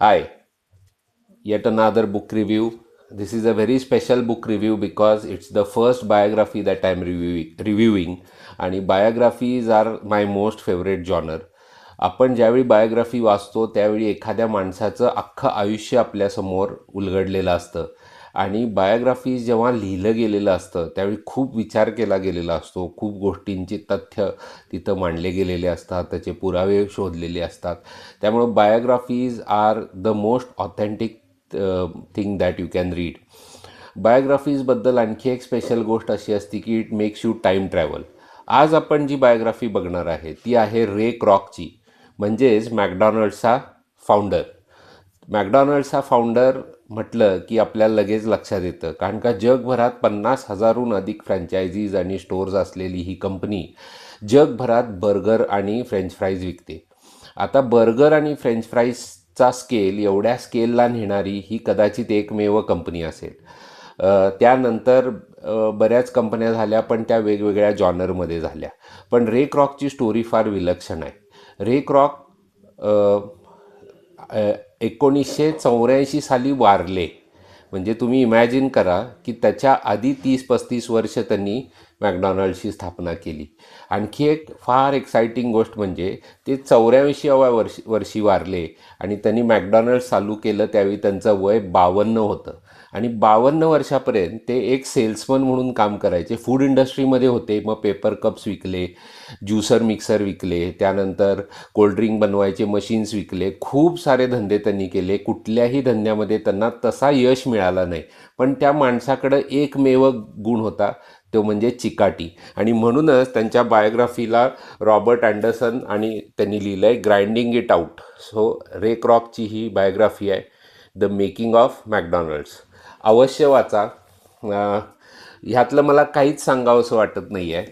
Hi, yet another book review. This is a very special book review because it's the first biography that I'm reviewing आणि biographies are my most favorite genre. आपण ज्यावेळी biography वाचतो त्यावेळी एखाद्या माणसाचं अख्खं आयुष्य आपल्यासमोर उलगडलेलं असतं आणि बायोग्राफी जेव्हा लिहिलं गेलेलं असतं त्यावेळी खूप विचार केला गेलेला असतो, खूप गोष्टींची तथ्य तिथं मांडले गेलेले असतात, त्याचे पुरावे शोधलेले असतात. त्यामुळं biographies are the most authentic thing that you can read. बायोग्राफीजबद्दल आणखी एक स्पेशल गोष्ट अशी असते की it makes you time travel. आज आपण जी बायोग्राफी बघणार आहे ती आहे रे क्रॉकची, म्हणजेच मॅकडॉनल्ड्सचा फाउंडर. मॅकडॉनल्ड्सचा फाउंडर म्हटलं की आपल्याला लगेच लक्षात येतं, कारण का जगभरात 50,000हून अधिक फ्रँचायझीज आणि स्टोअर्स असलेली ही कंपनी जगभरात बर्गर आणि फ्रेंच फ्राईज विकते. आता बर्गर आणि फ्रेंच फ्राईजचा स्केल एवढ्या स्केलला नेणारी ही कदाचित एकमेव कंपनी असेल. त्यानंतर बऱ्याच कंपन्या झाल्या, पण त्या वेगवेगळ्या जॉनरमध्ये झाल्या. पण रे क्रॉकची स्टोरी फार विलक्षण आहे. रे क्रॉक 1984 साली वारले. म्हणजे तुम्ही इमॅजिन करा की त्याच्या आधी 30-35 वर्ष त्यांनी मॅकडॉनल्ड्सची स्थापना केली. आणखी एक फार एक्साइटिंग गोष्ट म्हणजे ते 84व्या वर्षी वारले आणि त्यांनी मॅकडॉनल्ड्स चालू केलं त्यावेळी त्यांचं वय 52 होतं आणि 52 वर्षापर्यंत ते एक सेल्समन म्हणून काम करायचे. फूड इंडस्ट्रीमध्ये होते. मग पेपर कप्स विकले, ज्युसर मिक्सर विकले, त्यानंतर कोल्ड्रिंक बनवायचे मशीन्स विकले, खूप सारे धंदे त्यांनी केले. कुठल्याही धंद्यामध्ये त्यांना तसा यश मिळाला नाही. पण त्या माणसाकडं एकमेव गुण होता, तो म्हणजे चिकाटी. आणि म्हणूनच त्यांच्या बायोग्राफीला रॉबर्ट अँडरसन आणि त्यांनी लिहिलं आहे grinding it out. So Ray क्रॉकची ही बायोग्राफी आहे, द मेकिंग ऑफ मॅकडॉनल्ड्स. अवश्य वाचा. ह्यातलं मला काहीच सांगावंसं वाटत नाही आहे.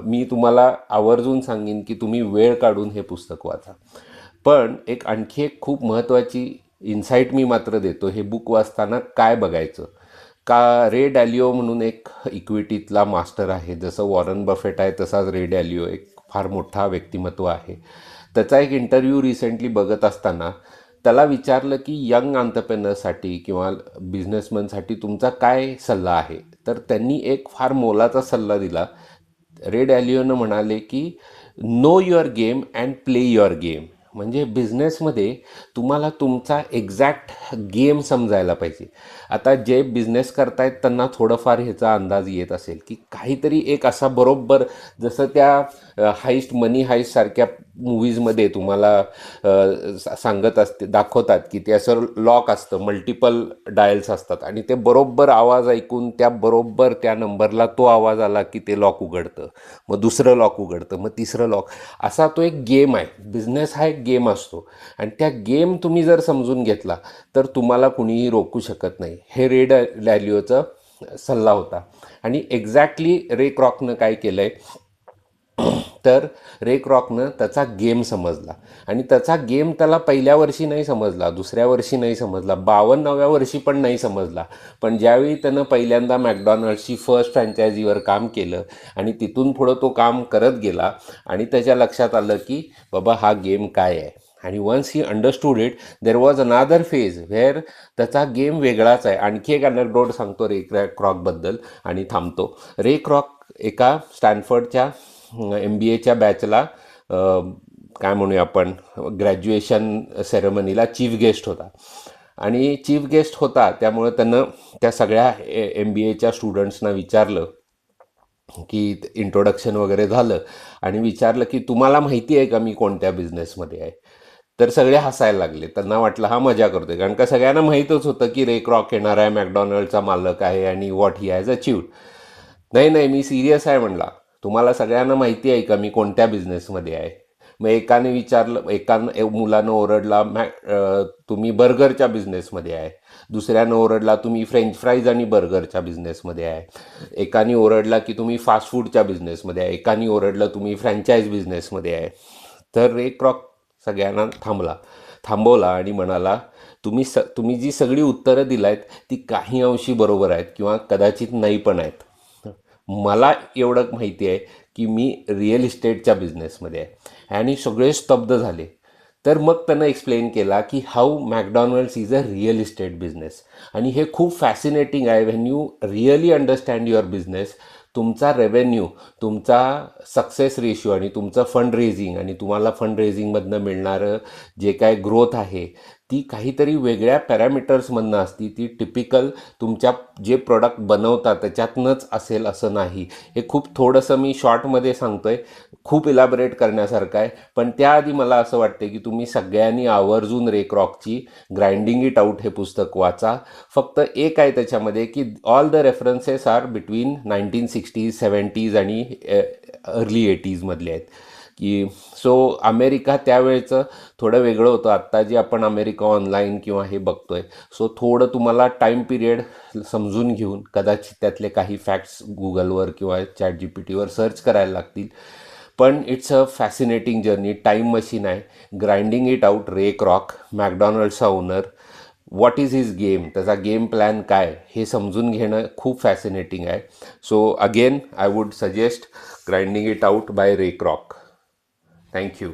मी तुम्हाला आवर्जून सांगेन की तुम्ही वेळ काढून हे पुस्तक वाचा. पण आणखी एक खूप महत्त्वाची इन्साईट मी मात्र देतो, हे बुक वाचताना काय बघायचं. का रे डॅलिओ म्हणून एक इक्विटीतला मास्टर आहे, जसं वॉरन बफेट आहे तसाच रे डॅलिओ एक फार मोठा व्यक्तिमत्व आहे. त्याचा एक इंटरव्ह्यू रिसेंटली बघत असताना त्याला विचारलं की यंग एंटरप्रेनरसाठी किंवा बिझनेसमनसाठी तुमचा काय सल्ला आहे. तर त्यांनी एक फार मोलाचा सल्ला दिला. रे डॅलिओनं म्हणाले की know your game and play your game. म्हणजे बिझनेसमध्ये तुम्हाला तुमचा एक्झॅक्ट गेम समजायला पाहिजे. आता जे बिझनेस करतायत त्यांना थोडंफार ह्याचा अंदाज येत असेल की काहीतरी एक असा बरोबर, जसं त्या हाईस्ट मनी हाईस्ट सारख्या मूवीजमध्ये तुम्हाला सांगत असते, दाखवतात की ते असं लॉक असतं, मल्टिपल डायल्स असतात आणि ते बरोबर आवाज ऐकून त्या बरोबर त्या नंबरला तो आवाज आला की ते लॉक उघडतं, मग दुसरं लॉक उघडतं, मग तिसरं लॉक. असा तो एक गेम आहे. बिझनेस हा एक गेम असतो आणि त्या गेम तुम्ही जर समजून घेतला तर तुम्हाला कुणीही रोखू शकत नाही. हे रे डॅलिओचा सल्ला होता. आणि एक्झॅक्टली रे क्रॉकनं काय केलं आहे, तर रे क्रॉकनं त्याचा गेम समजला आणि त्याचा गेम त्याला पहिल्या वर्षी नाही समजला, दुसऱ्या वर्षी नाही समजला, 52व्या वर्षी पण नाही समजला. पण ज्यावेळी त्यानं पहिल्यांदा मॅकडॉनल्ड्सची फर्स्ट फ्रँचायझीवर काम केलं आणि तिथून पुढं तो काम करत गेला आणि त्याच्या लक्षात आलं की बाबा हा गेम काय आहे. आणि once he understood it, there was another phase where त्याचा गेम वेगळाच आहे. आणखी एक अनॅक्डोट सांगतो रे क्रॉकबद्दल आणि थांबतो. रे क्रॉक एका स्टॅनफर्डच्या MBAच्या बॅचला काय म्हणूया आपण, ग्रॅज्युएशन सेरेमनीला चीफ गेस्ट होता. आणि चीफ गेस्ट होता त्यामुळं त्यानं त्या सगळ्या MBAच्या स्टुडंट्सना विचारलं की इंट्रोडक्शन वगैरे झालं आणि विचारलं की तुम्हाला माहिती आहे का मी कोणत्या बिझनेसमध्ये आहे. तर सगळे हसायला लागले. त्यांना वाटलं हा मजा करतोय, कारण का सगळ्यांना माहीतच होतं की रे क्रॉक येणार आहे, मॅकडॉनल्डचा मालक आहे आणि व्हॉट ही हॅज अचीव्ड. नाही नाही, मी सिरियस आहे म्हणला. तुम्हाला सगळ्यांना माहिती आहे का मी कोणत्या बिझनेसमध्ये आहे. मग एकाने विचारलं, मुलानं ओरडला तुम्ही बर्गरच्या बिझनेसमध्ये आहे. दुसऱ्यानं ओरडला तुम्ही फ्रेंच फ्राईज आणि बर्गरच्या बिझनेसमध्ये आहे. एकाने ओरडला की तुम्ही फास्ट फूडच्या बिझनेसमध्ये आहे. एकाने ओरडलं तुम्ही फ्रँचाईज बिझनेसमध्ये आहे. तर रे क्रॉक सगळ्यांना थांबवला आणि म्हणाला तुम्ही जी सगळी उत्तरं दिलायत ती काही अंशी बरोबर आहेत किंवा कदाचित नाही पण आहेत. मला एवढं माहिती आहे की मी रिअल इस्टेटच्या बिझनेसमध्ये आहे. आणि सगळे स्तब्ध झाले. तर मग त्यानं एक्सप्लेन केला की how McDonald's is a real estate business. आणि हे खूप फॅसिनेटिंग आहे. When you really understand your business, तुमचा रेव्हेन्यू, तुमचा सक्सेस रेशिओ आणि तुमचं फंड रेझिंग आणि तुम्हाला फंड रेझिंगमधनं मिळणारं जे काय ग्रोथ आहे ती काहीतरी वेगळ्या पॅरामीटर्समधनं असती. ती टिपिकल तुमच्या जे प्रोडक्ट बनवता त्याच्यातनंच असेल असं नाही. हे खूप थोडंसं मी शॉर्टमध्ये सांगतोय, खूप इलॅबोरेट करण्यासारखं आहे. पण त्याआधी मला असं वाटतं की तुम्ही सगळ्यांनी आवर्जून रे क्रॉकची ग्राइंडिंग इट आउट हे पुस्तक वाचा. फक्त एक आहे त्याच्यामध्ये की all the references are between 1960s 70s आणि अर्ली 80s मधले आहेत. की सो अमेरिका त्यावेळेचं थोडं वेगळं होतं. आत्ता जे आपण अमेरिका ऑनलाईन किंवा हे बघतोय, सो थोडं तुम्हाला टाईम पिरियड समजून घेऊन कदाचित त्यातले काही फॅक्ट्स गुगलवर किंवा ChatGPTवर सर्च करायला लागतील. पण it's a fascinating journey. Time machine आहे. Grinding it out, Ray Kroc, मॅकडॉनल्ड्सचा owner. What is his game, त्याचा गेम प्लॅन काय हे समजून घेणं खूप फॅसिनेटिंग आहे. So again I would suggest grinding it out by Ray Kroc. Thank you.